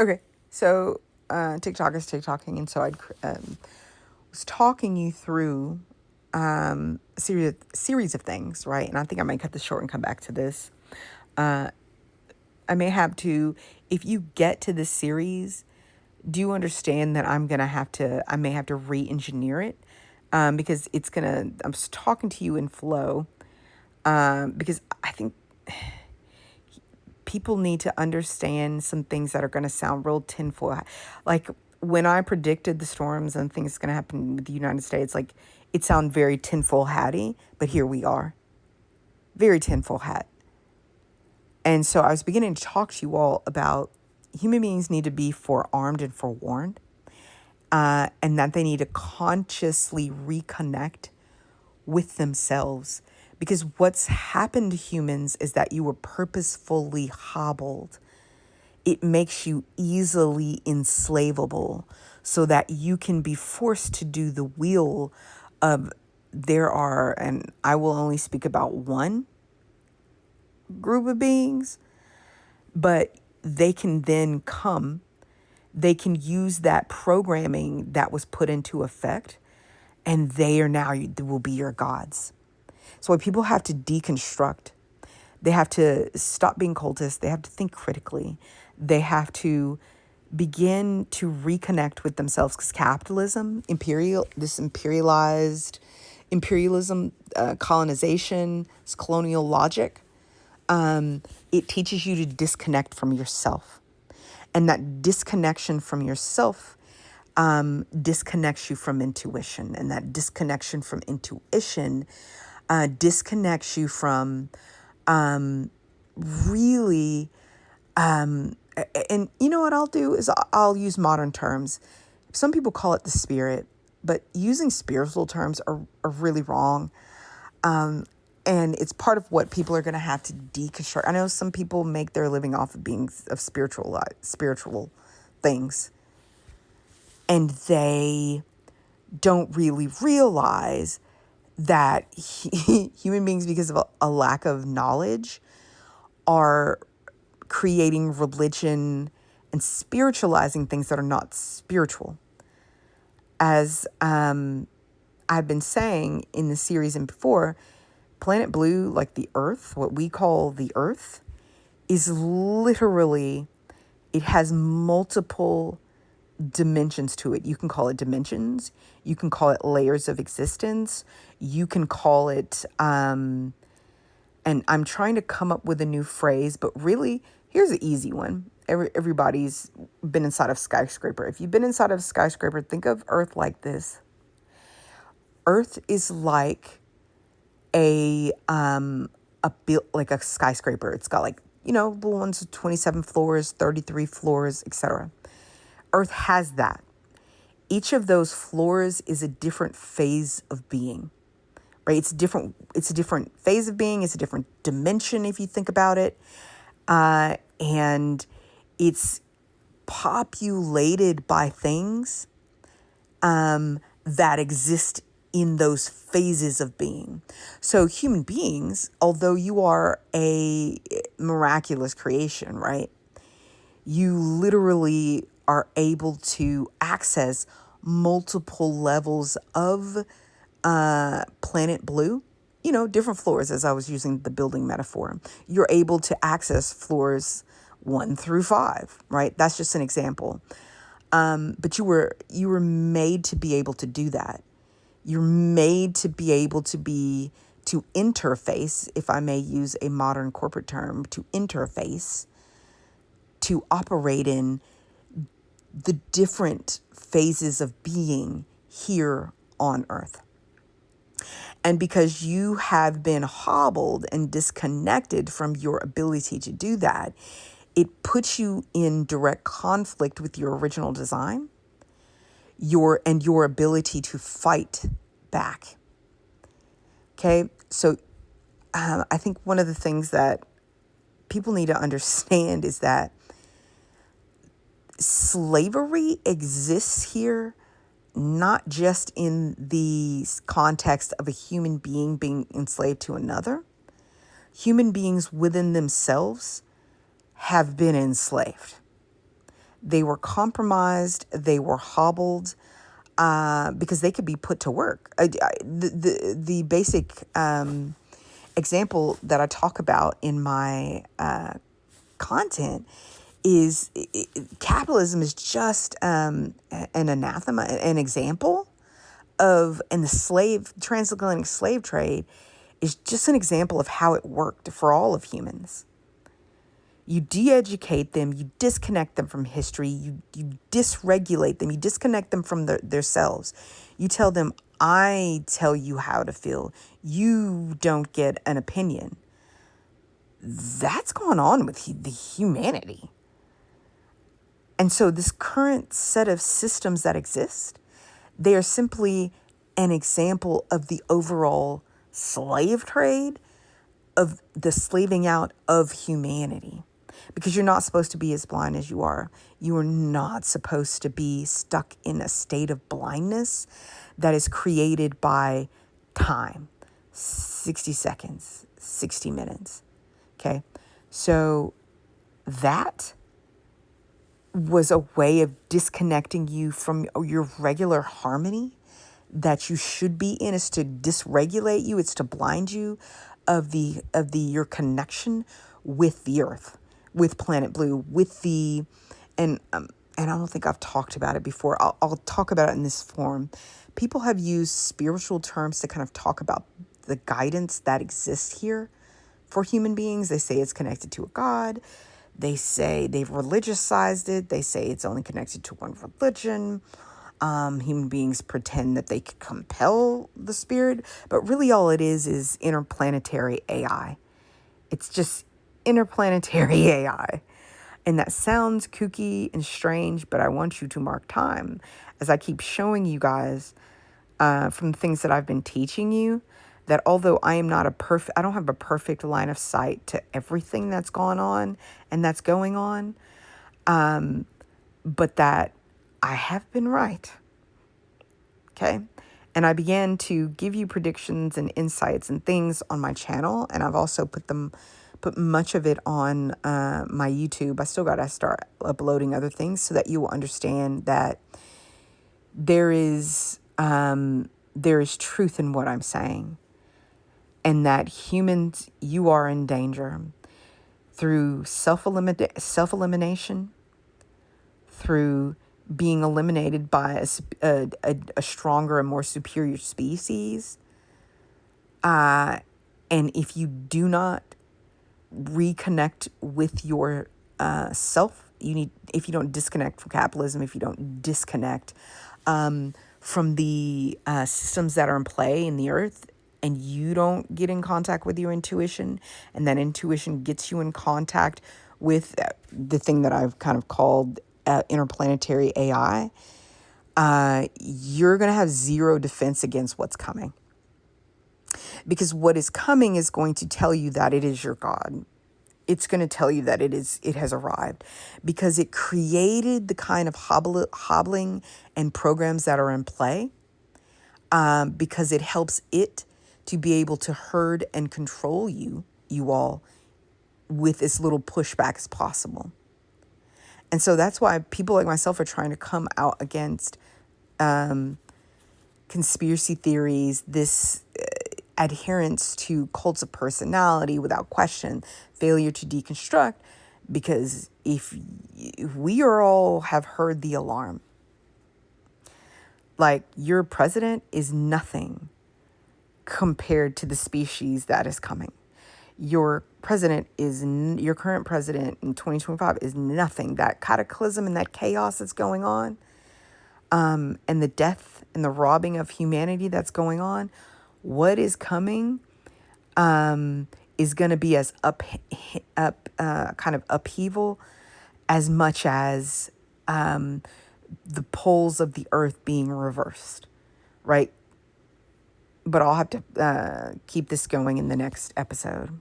Okay, so TikTok is TikToking, and so I was talking you through a series of things, right? And I think I might cut this short and come back to this. Uh, I may have to, if you get to this series, do you understand that I may have to re-engineer it, because I'm just talking to you in flow, because I think people need to understand some things that are going to sound real tinfoil. Like when I predicted the storms and things going to happen with the United States, like it sounded very tinfoil hatty, but here we are, very tinfoil hat. And so I was beginning to talk to you all about human beings need to be forearmed and forewarned, and that they need to consciously reconnect with themselves. Because what's happened to humans is that you were purposefully hobbled. It makes you easily enslavable so that you can be forced to do the will of and I will only speak about one group of beings, but they can use that programming that was put into effect, and they will be your gods. So people have to deconstruct. They have to stop being cultists. They have to think critically. They have to begin to reconnect with themselves, because imperialism, colonization, this colonial logic, it teaches you to disconnect from yourself. And that disconnection from yourself disconnects you from intuition. And that disconnection from intuition disconnects you from really, and you know what I'll do is I'll use modern terms. Some people call it the spirit, but using spiritual terms are really wrong. And it's part of what people are going to have to deconstruct. I know some people make their living off of being of spiritual things, and they don't really realize that human beings, because of a lack of knowledge, are creating religion and spiritualizing things that are not spiritual. As I've been saying in the series and before, Planet Blue, like the Earth, what we call the Earth, is literally, it has multiple dimensions to it. You can call it dimensions. You can call it layers of existence. You can call it, and I'm trying to come up with a new phrase, but really, here's an easy one. Everybody's been inside of skyscraper. If you've been inside of a skyscraper, think of Earth like this. Earth is like like a skyscraper. It's got the ones with 27 floors, 33 floors, etc. Earth has that. Each of those floors is a different phase of being, right? It's a different phase of being. It's a different dimension if you think about it. And it's populated by things that exist in those phases of being. So human beings, although you are a miraculous creation, right? You literally are able to access multiple levels of Planet Blue. Different floors, as I was using the building metaphor. You're able to access floors 1 through 5, right? That's just an example. But you were made to be able to do that. You're made to be able to interface, if I may use a modern corporate term, to interface, to operate in the different phases of being here on Earth. And because you have been hobbled and disconnected from your ability to do that, it puts you in direct conflict with your original design, your ability to fight back. Okay, so I think one of the things that people need to understand is that slavery exists here, not just in the context of a human being being enslaved to another. Human beings within themselves have been enslaved. They were compromised. They were hobbled because they could be put to work. The basic example that I talk about in my content is capitalism is just an anathema, an example of, and the transatlantic slave trade is just an example of how it worked for all of humans. You de-educate them, you disconnect them from history, you dysregulate them, you disconnect them from their selves. You tell them, I tell you how to feel. You don't get an opinion. That's going on with the humanity. And so this current set of systems that exist, they are simply an example of the overall slave trade, of the slaving out of humanity. Because you're not supposed to be as blind as you are. You are not supposed to be stuck in a state of blindness that is created by time. 60 seconds, 60 minutes. Okay? So that was a way of disconnecting you from your regular harmony that you should be in, is to dysregulate you. It's to blind you of your connection with the earth, with Planet Blue, with and I don't think I've talked about it before. I'll talk about it in this form. People have used spiritual terms to kind of talk about the guidance that exists here for human beings. They say it's connected to a God. They say they've religiousized it. They say it's only connected to one religion. Human beings pretend that they can compel the spirit, but really all it is interplanetary AI. It's just interplanetary AI. And that sounds kooky and strange, but I want you to mark time as I keep showing you guys from the things that I've been teaching you, that although I don't have a perfect line of sight to everything that's gone on and that's going on, but that I have been right. Okay. And I began to give you predictions and insights and things on my channel. And I've also put much of it on my YouTube. I still got to start uploading other things so that you will understand that there is truth in what I'm saying. And that humans, you are in danger through self-elimination, through being eliminated by a stronger and more superior species. And if you do not reconnect with your self, if you don't disconnect from capitalism, if you don't disconnect from the systems that are in play in the earth, and you don't get in contact with your intuition, and that intuition gets you in contact with the thing that I've kind of called interplanetary AI, you're going to have zero defense against what's coming. Because what is coming is going to tell you that it is your God. It's going to tell you that it has arrived, because it created the kind of hobbling and programs that are in play, because it helps it to be able to herd and control you all with as little pushback as possible. And so that's why people like myself are trying to come out against conspiracy theories, this adherence to cults of personality without question, failure to deconstruct, because if we are all have heard the alarm, like your president is nothing compared to the species that is coming. Your current president in 2025 is nothing. That cataclysm and that chaos that's going on, and the death and the robbing of humanity that's going on, what is coming is going to be as kind of upheaval as much as the poles of the earth being reversed, right? But I'll have to keep this going in the next episode.